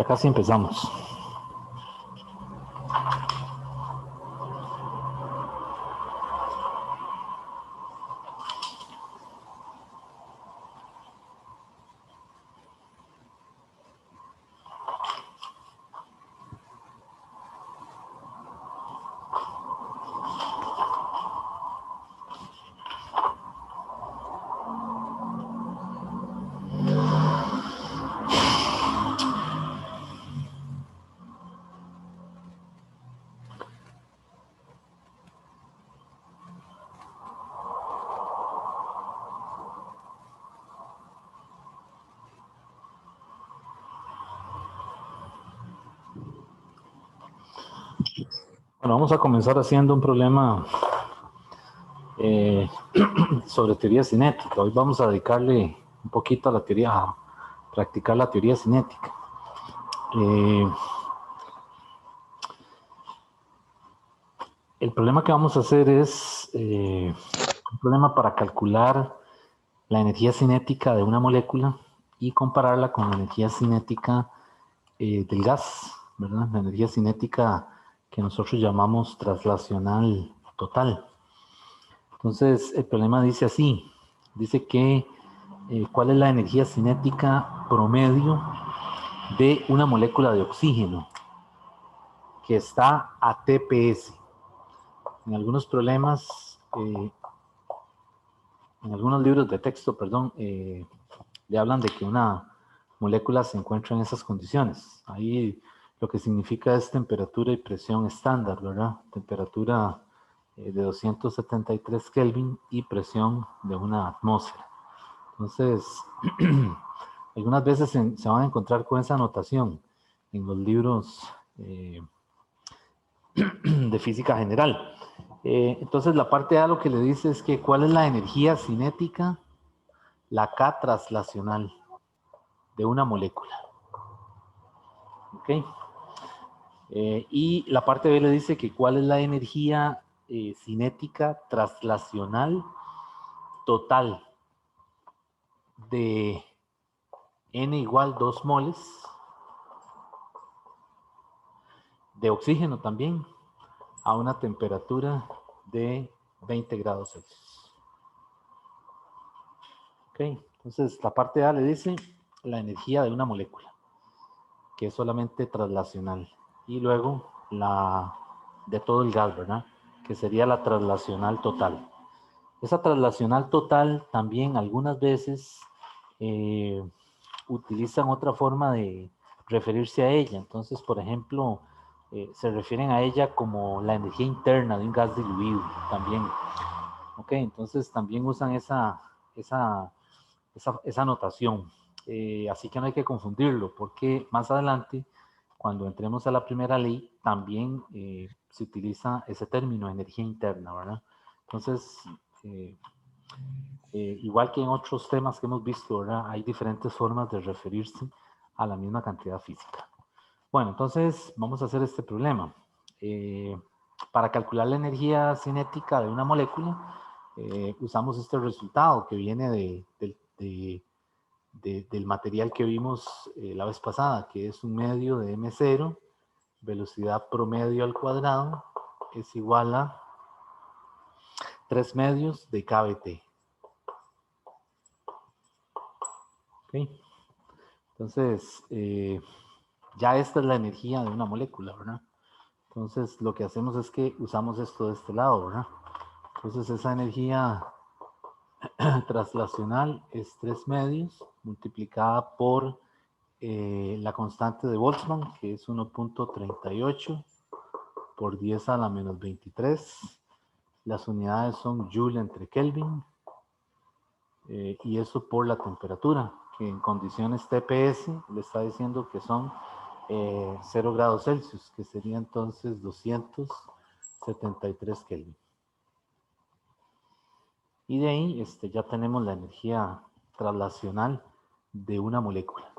Ya casi empezamos. Bueno, vamos a comenzar haciendo un problema sobre teoría cinética. Hoy vamos a dedicarle un poquito a la teoría, a practicar la teoría cinética. El problema que vamos a hacer es un problema para calcular la energía cinética de una molécula y compararla con la energía cinética del gas, ¿verdad? La energía cinética que nosotros llamamos translacional total. Entonces, el problema dice así, dice que ¿cuál es la energía cinética promedio de una molécula de oxígeno que está a TPS? En algunos problemas, en algunos libros de texto, perdón, le hablan de que una molécula se encuentra en esas condiciones. Ahí lo que significa es temperatura y presión estándar, ¿verdad? Temperatura de 273 Kelvin y presión de una atmósfera. Entonces, algunas veces se van a encontrar con esa anotación en los libros de física general. Entonces, la parte A lo que le dice es que cuál es la energía cinética, la K translacional de una molécula. ¿Ok? Y la parte B le dice que cuál es la energía cinética translacional total de N igual 2 moles de oxígeno también a una temperatura de 20 grados Celsius. Ok, entonces la parte A le dice la energía de una molécula, que es solamente translacional, y luego la de todo el gas, ¿verdad? Que sería la translacional total. Esa translacional total también algunas veces utilizan otra forma de referirse a ella. Entonces, por ejemplo, se refieren a ella como la energía interna de un gas diluido también. Ok, entonces también usan esa notación. Así que no hay que confundirlo, porque más adelante, cuando entremos a la primera ley, también se utiliza ese término, energía interna, ¿verdad? Entonces, igual que en otros temas que hemos visto, ¿verdad? Hay diferentes formas de referirse a la misma cantidad física. Bueno, entonces vamos a hacer este problema. Para calcular la energía cinética de una molécula, usamos este resultado que viene del material que vimos la vez pasada, que es un medio de M0, velocidad promedio al cuadrado, es igual a 3 medios de kBt. ¿Okay? Entonces, ya esta es la energía de una molécula, ¿verdad? Entonces, lo que hacemos es que usamos esto de este lado, ¿verdad? Entonces, esa energía translacional es 3 medios multiplicada por la constante de Boltzmann, que es 1.38 por 10 a la menos 23. Las unidades son Joule entre Kelvin. Y eso por la temperatura, que en condiciones TPS le está diciendo que son 0 grados Celsius, que sería entonces 273 Kelvin. Y de ahí ya tenemos la energía translacional de una molécula,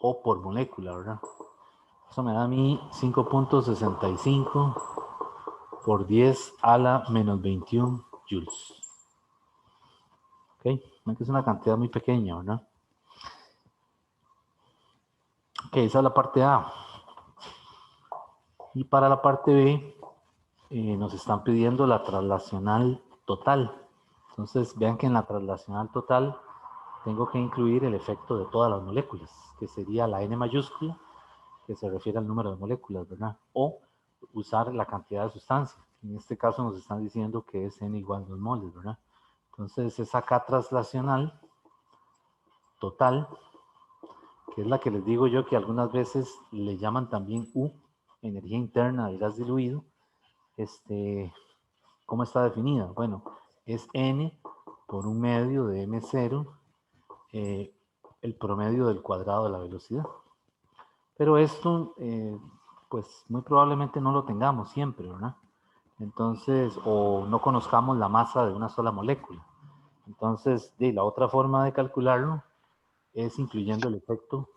o por molécula, ¿verdad? Eso me da a mí 5.65 por 10 a la menos 21 joules. ¿Ok? Es una cantidad muy pequeña, ¿verdad? Ok, esa es la parte A. Y para la parte B, nos están pidiendo la traslacional total. Entonces, vean que en la traslacional total tengo que incluir el efecto de todas las moléculas, que sería la N mayúscula, que se refiere al número de moléculas, ¿verdad? O usar la cantidad de sustancia. En este caso nos están diciendo que es N igual 2 moles, ¿verdad? Entonces, esa K traslacional total, que es la que les digo yo que algunas veces le llaman también U, energía interna del gas diluido, ¿cómo está definida? Bueno, es N por un medio de M0, el promedio del cuadrado de la velocidad. Pero esto, pues muy probablemente no lo tengamos siempre, ¿verdad? Entonces, o no conozcamos la masa de una sola molécula. Entonces, la otra forma de calcularlo es incluyendo el efecto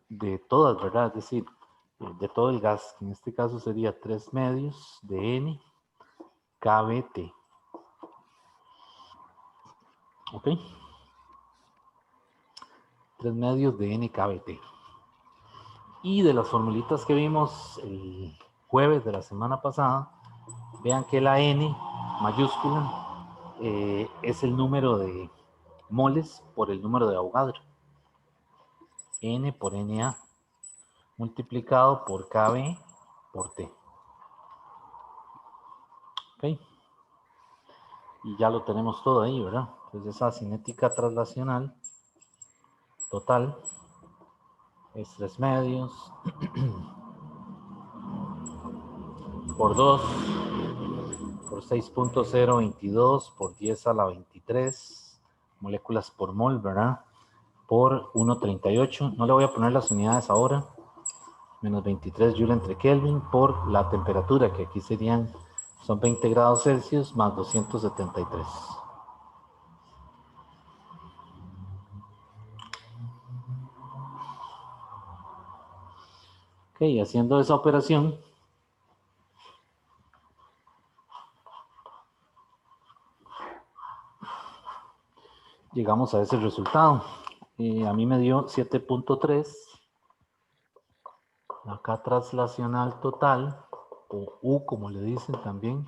de todas, ¿verdad? Es decir, de todo el gas, que en este caso sería 3 medios de N kBT. ¿Ok? 3 medios de N kBT. Y de las formulitas que vimos el jueves de la semana pasada, vean que la N mayúscula es el número de moles por el número de Avogadro. N por Na multiplicado por Kb por T. ¿Ok? Y ya lo tenemos todo ahí, ¿verdad? Entonces esa cinética traslacional total es 3 medios por 2 por 6.022 por 10 a la 23 moléculas por mol, ¿verdad? Por 1.38. No le voy a poner las unidades ahora. Menos 23 Joule entre Kelvin por la temperatura, que aquí son 20 grados Celsius más 273. Ok, haciendo esa operación, llegamos a ese resultado. A mí me dio 7.3. La K traslacional total, o U como le dicen también,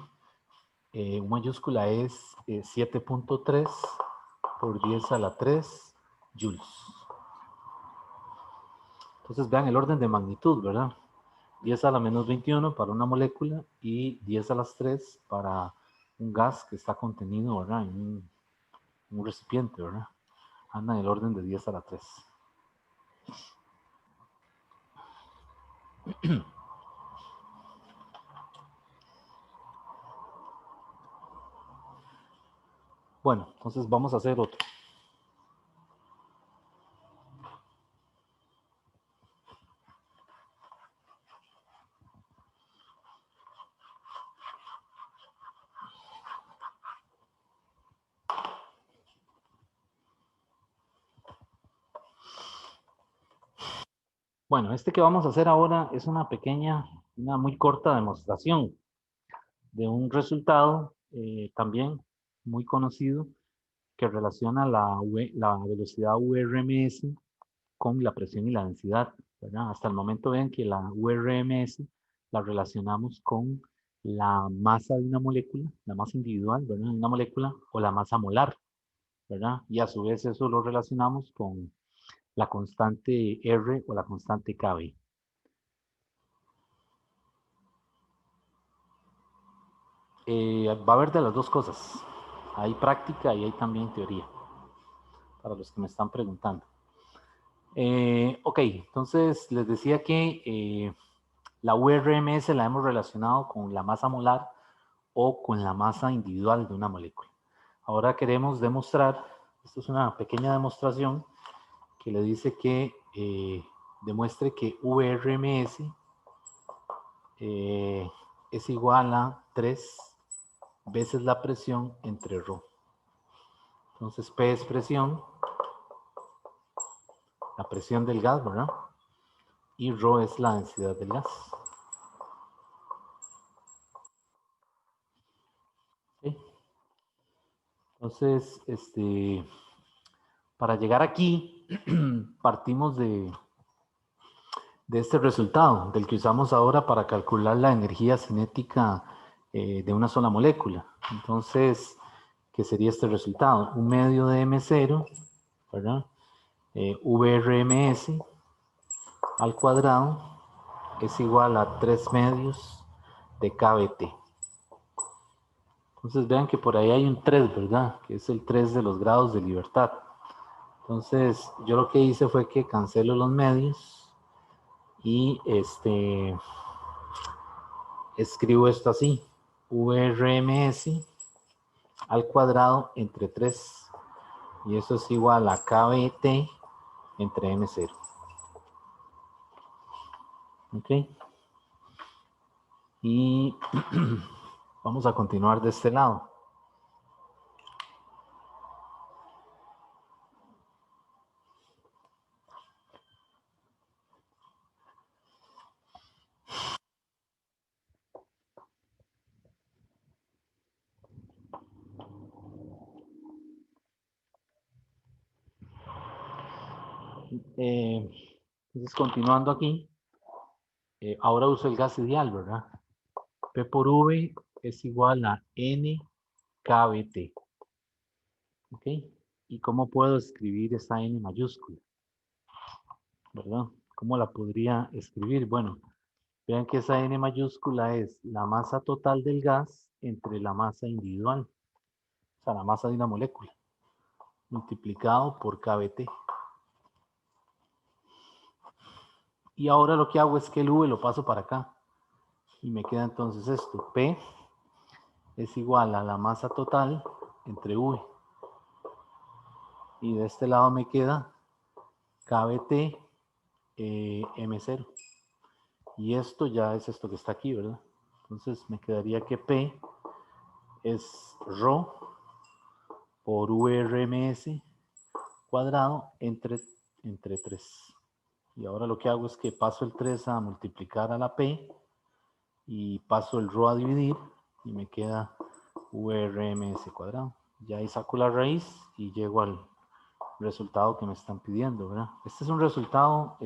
U mayúscula es 7.3 por 10 a la 3 joules. Entonces vean el orden de magnitud, ¿verdad? 10 a la menos 21 para una molécula y 10 a las 3 para un gas que está contenido, ¿verdad? En un recipiente, ¿verdad? Anda en el orden de 10 a la 3. Bueno, entonces vamos a hacer otro. Bueno, este que vamos a hacer ahora es una muy corta demostración de un resultado también muy conocido que relaciona la velocidad URMS con la presión y la densidad, ¿verdad? Hasta el momento ven que la URMS la relacionamos con la masa de una molécula, la masa individual, ¿verdad? De una molécula o la masa molar, ¿verdad? Y a su vez eso lo relacionamos con la constante R o la constante Kb. Va a haber de las dos cosas. Hay práctica y hay también teoría, para los que me están preguntando. Ok, entonces les decía que la URMS la hemos relacionado con la masa molar o con la masa individual de una molécula. Ahora queremos demostrar, esto es una pequeña demostración que le dice que demuestre que URMS es igual a 3 veces la presión entre ρ. Entonces P es presión, la presión del gas, ¿verdad? Y ρ es la densidad del gas. ¿Sí? Entonces, para llegar aquí, partimos este resultado, del que usamos ahora para calcular la energía cinética de una sola molécula. Entonces, ¿qué sería este resultado? Un medio de M0, ¿verdad? VRMS al cuadrado es igual a 3 medios de KBT. Entonces vean que por ahí hay un 3, ¿verdad? Que es el 3 de los grados de libertad. Entonces yo lo que hice fue que cancelo los medios y escribo esto así. VRMS al cuadrado entre 3. Y eso es igual a KBT entre M0. ¿Ok? Y vamos a continuar de este lado. Entonces, continuando aquí, ahora uso el gas ideal, ¿verdad? P por V es igual a N KBT. ¿Ok? ¿Y cómo puedo escribir esa N mayúscula? ¿Verdad? ¿Cómo la podría escribir? Bueno, vean que esa N mayúscula es la masa total del gas entre la masa individual, o sea, la masa de una molécula, multiplicado por KBT. Y ahora lo que hago es que el V lo paso para acá. Y me queda entonces esto. P es igual a la masa total entre V. Y de este lado me queda KBT M0. Y esto ya es esto que está aquí, ¿verdad? Entonces me quedaría que P es ρ por VRMS cuadrado entre 3. Y ahora lo que hago es que paso el 3 a multiplicar a la P y paso el ρ a dividir y me queda VRMS cuadrado. Ya ahí saco la raíz y llego al resultado que me están pidiendo, ¿verdad? Este es un resultado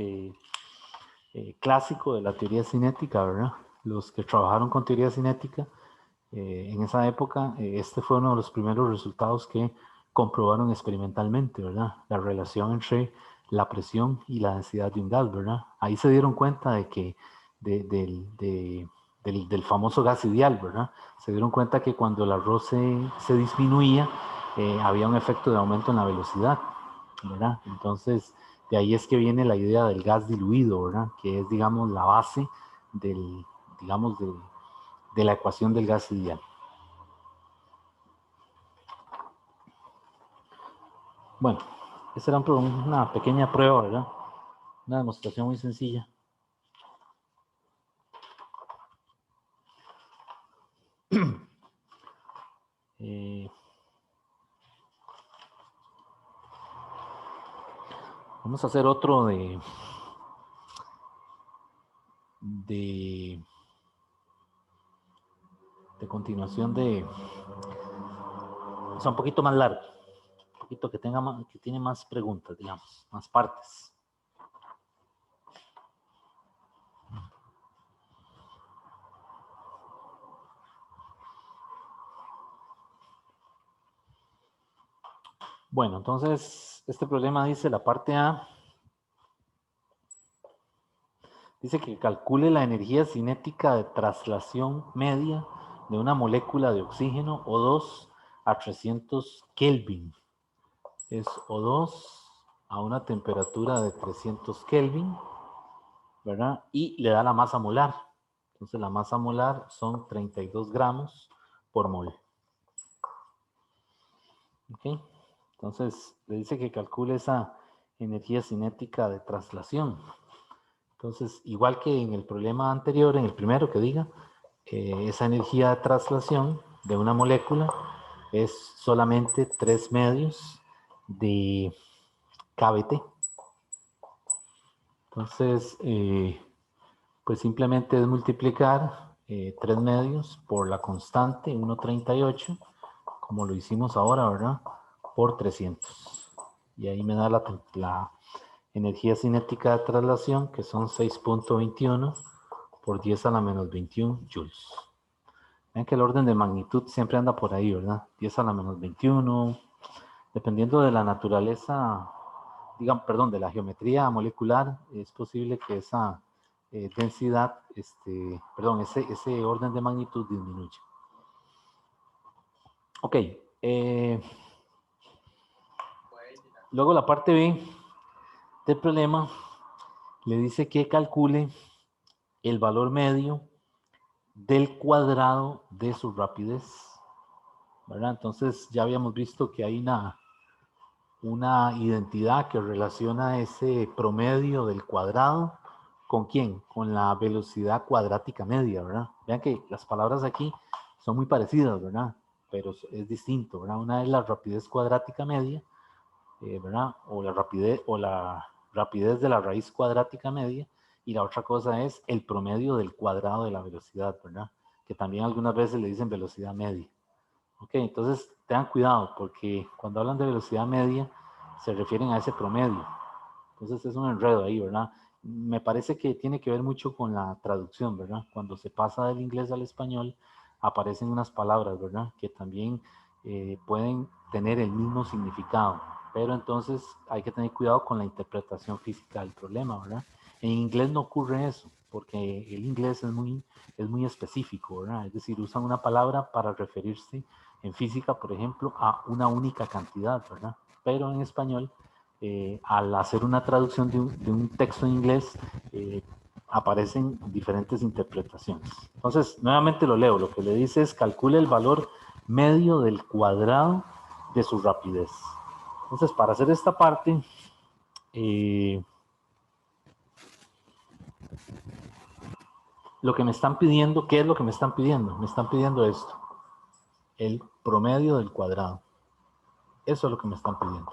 clásico de la teoría cinética, ¿verdad? Los que trabajaron con teoría cinética en esa época, este fue uno de los primeros resultados que comprobaron experimentalmente, ¿verdad? La relación entre la presión y la densidad de un gas, ¿verdad? Ahí se dieron cuenta de que del famoso gas ideal, ¿verdad? Se dieron cuenta que cuando el arroz se disminuía, había un efecto de aumento en la velocidad, ¿verdad? Entonces, de ahí es que viene la idea del gas diluido, ¿verdad? Que es, digamos, la base digamos, de la ecuación del gas ideal. Bueno, esa era una pequeña prueba, ¿verdad? Una demostración muy sencilla. Vamos a hacer otro de continuación o sea, un poquito más largo, un poquito que tiene más preguntas, digamos, más partes. Bueno, entonces, este problema dice la parte A, dice que calcule la energía cinética de traslación media de una molécula de oxígeno O2 a 300 Kelvin. Es O2 a una temperatura de 300 Kelvin, ¿verdad? Y le da la masa molar. Entonces la masa molar son 32 gramos por mol. ¿Ok? Entonces le dice que calcule esa energía cinética de traslación. Entonces, igual que en el problema anterior, en el primero que diga, esa energía de traslación de una molécula es solamente 3 medios de KBT. Entonces, pues simplemente es multiplicar 3 medios por la constante 1,38, como lo hicimos ahora, ¿verdad? Por 300. Y ahí me da la energía cinética de traslación, que son 6.21 por 10 a la menos 21 joules. Vean que el orden de magnitud siempre anda por ahí, ¿verdad? 10 a la menos 21, dependiendo de la naturaleza, perdón, de la geometría molecular, es posible que esa densidad, ese orden de magnitud disminuya. Ok. Luego la parte B del problema le dice que calcule el valor medio del cuadrado de su rapidez, ¿verdad? Entonces ya habíamos visto que hay una identidad que relaciona ese promedio del cuadrado ¿con quién? Con la velocidad cuadrática media, ¿verdad? Vean que las palabras aquí son muy parecidas, ¿verdad? Pero es distinto, ¿verdad? Una es la rapidez cuadrática media, ¿verdad? O la rapidez de la raíz cuadrática media, y la otra cosa es el promedio del cuadrado de la velocidad, ¿verdad? Que también algunas veces le dicen velocidad media. Ok, entonces tengan cuidado porque cuando hablan de velocidad media se refieren a ese promedio. Entonces es un enredo ahí, ¿verdad? Me parece que tiene que ver mucho con la traducción, ¿verdad? Cuando se pasa del inglés al español aparecen unas palabras, ¿verdad? Que también pueden tener el mismo significado, pero entonces hay que tener cuidado con la interpretación física del problema, ¿verdad? En inglés no ocurre eso, porque el inglés es muy específico, ¿verdad? Es decir, usan una palabra para referirse en física, por ejemplo, a una única cantidad, ¿verdad? Pero en español, al hacer una traducción de un texto en inglés, aparecen diferentes interpretaciones. Entonces, nuevamente lo leo. Lo que le dice es calcule el valor medio del cuadrado de su rapidez. Entonces, para hacer esta parte, lo que me están pidiendo, ¿qué es lo que me están pidiendo? Me están pidiendo esto, el promedio del cuadrado. Eso es lo que me están pidiendo.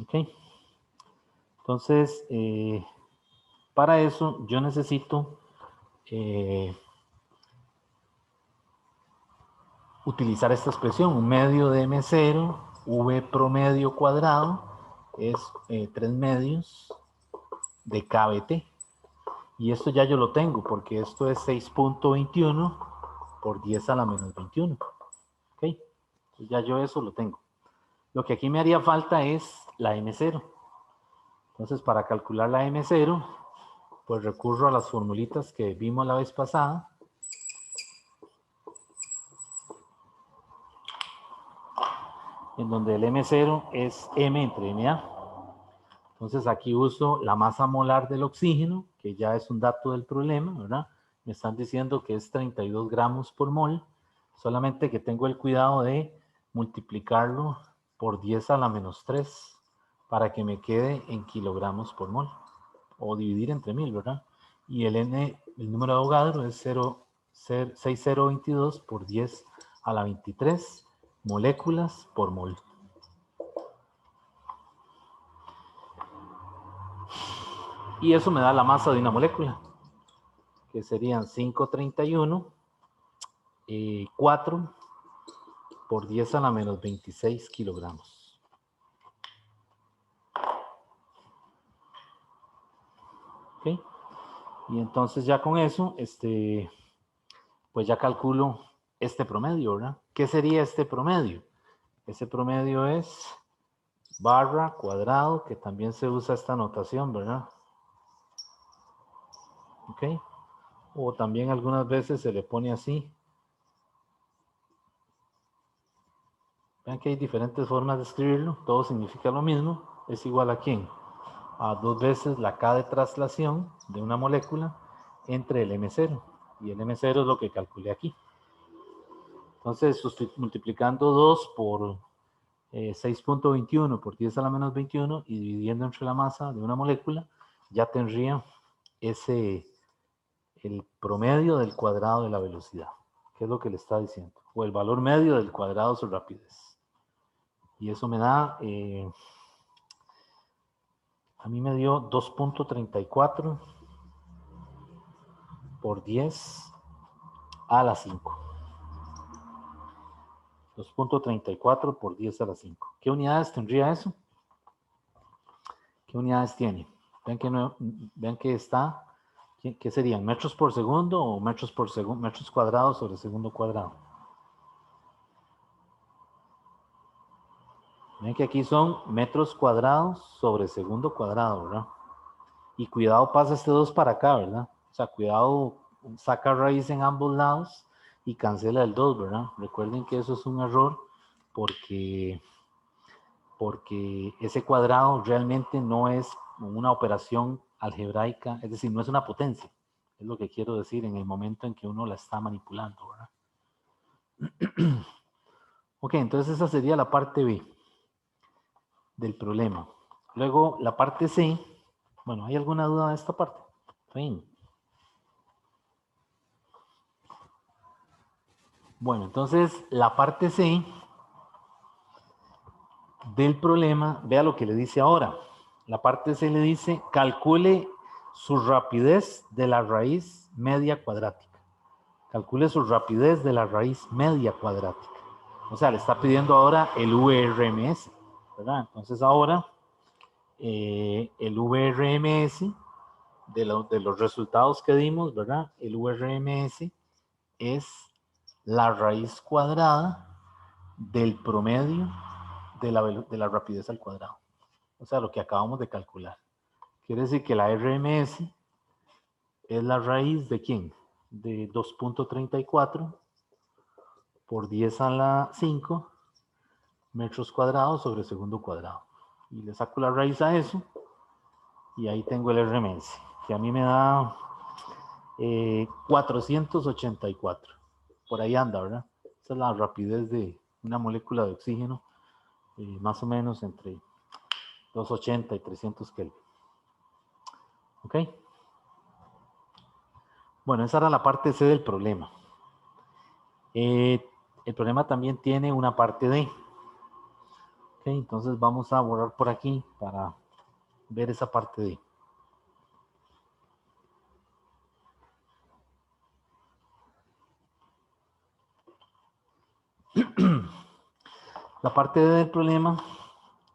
Ok. Entonces, para eso yo necesito utilizar esta expresión, un medio de M0, V promedio cuadrado, es 3 medios de KBT. Y esto ya yo lo tengo, porque esto es 6.21 por 10 a la menos 21. ¿Ok? Entonces ya yo eso lo tengo. Lo que aquí me haría falta es la M0. Entonces, para calcular la M0, pues recurro a las formulitas que vimos la vez pasada. En donde el M0 es M entre MA. Entonces aquí uso la masa molar del oxígeno, que ya es un dato del problema, ¿verdad? Me están diciendo que es 32 gramos por mol, solamente que tengo el cuidado de multiplicarlo por 10 a la menos 3 para que me quede en kilogramos por mol, o dividir entre 1000, ¿verdad? Y el N, el número de Avogadro es 6022 por 10 a la 23 moléculas por mol. Y eso me da la masa de una molécula, que serían 531, 4 por 10 a la menos 26 kilogramos. ¿Ok? Y entonces ya con eso, pues ya calculo este promedio, ¿verdad? ¿Qué sería este promedio? Ese promedio es barra cuadrado, que también se usa esta notación, ¿verdad? ¿Ok? O también algunas veces se le pone así. Vean que hay diferentes formas de escribirlo, todo significa lo mismo, es igual a ¿quién? A 2 veces la K de traslación de una molécula entre el M0, y el M0 es lo que calculé aquí. Entonces, multiplicando 2 por 6.21 por 10 a la menos 21 y dividiendo entre la masa de una molécula, ya tendría el promedio del cuadrado de la velocidad, que es lo que le está diciendo, o el valor medio del cuadrado de su rapidez. Y eso me da, a mí me dio 2.34 por 10 a la 5. 2.34 por 10 a la 5. ¿Qué unidades tendría eso? ¿Qué unidades tiene? Vean que está, ¿qué serían? ¿Metros por segundo o metros por segundo? Metros cuadrados sobre segundo cuadrado. Ven que aquí son metros cuadrados sobre segundo cuadrado, ¿verdad? Y cuidado, pasa este 2 para acá, ¿verdad? O sea, cuidado, saca raíz en ambos lados y cancela el 2, ¿verdad? Recuerden que eso es un error porque ese cuadrado realmente no es una operación algebraica, es decir, no es una potencia. Es lo que quiero decir en el momento en que uno la está manipulando, ¿verdad? Ok, entonces esa sería la parte B del problema. Luego, la parte C. Bueno, ¿hay alguna duda de esta parte? Bien. Bueno, entonces la parte C del problema, vea lo que le dice ahora. La parte C le dice, calcule su rapidez de la raíz media cuadrática. Calcule su rapidez de la raíz media cuadrática. O sea, le está pidiendo ahora el VRMS, ¿verdad? Entonces ahora el VRMS de los resultados que dimos, ¿verdad? El VRMS es la raíz cuadrada del promedio de la rapidez al cuadrado. O sea, lo que acabamos de calcular. Quiere decir que la RMS es la raíz de ¿quién? De 2.34 por 10 a la 5 metros cuadrados sobre segundo cuadrado. Y le saco la raíz a eso y ahí tengo el RMS, que a mí me da 484. Por ahí anda, ¿verdad? Esa es la rapidez de una molécula de oxígeno, más o menos entre 280 y 300 Kelvin. ¿Ok? Bueno, esa era la parte C del problema. El problema también tiene una parte D. ¿Ok? Entonces vamos a borrar por aquí para ver esa parte D. La parte D del problema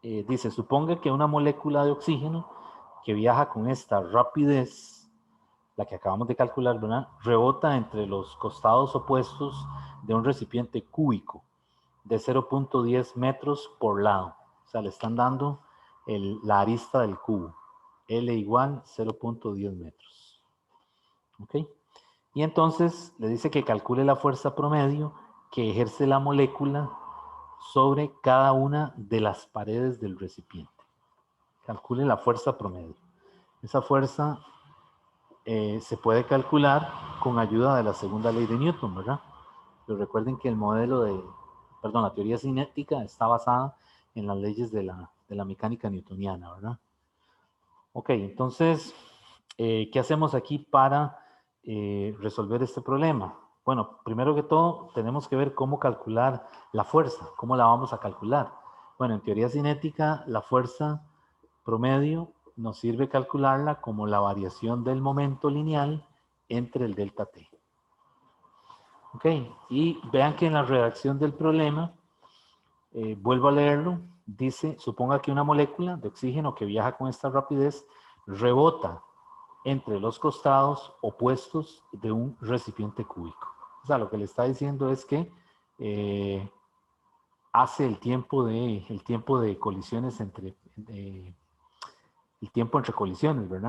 dice, suponga que una molécula de oxígeno que viaja con esta rapidez, la que acabamos de calcular, ¿verdad? Rebota entre los costados opuestos de un recipiente cúbico de 0.10 metros por lado. O sea, le están dando la arista del cubo. L igual 0.10 metros. ¿Ok? Y entonces le dice que calcule la fuerza promedio que ejerce la molécula sobre cada una de las paredes del recipiente. Calcule la fuerza promedio. Esa fuerza se puede calcular con ayuda de la segunda ley de Newton, ¿verdad? Pero recuerden que el modelo la teoría cinética está basada en las leyes de la mecánica newtoniana, ¿verdad? Ok, entonces, ¿qué hacemos aquí para resolver este problema? Bueno, primero que todo, tenemos que ver cómo calcular la fuerza, cómo la vamos a calcular. Bueno, en teoría cinética, la fuerza promedio nos sirve calcularla como la variación del momento lineal entre el delta t. Ok, y vean que en la redacción del problema, vuelvo a leerlo, dice, suponga que una molécula de oxígeno que viaja con esta rapidez rebota entre los costados opuestos de un recipiente cúbico. O sea, lo que le está diciendo es que hace el tiempo de colisiones el tiempo entre colisiones, ¿verdad?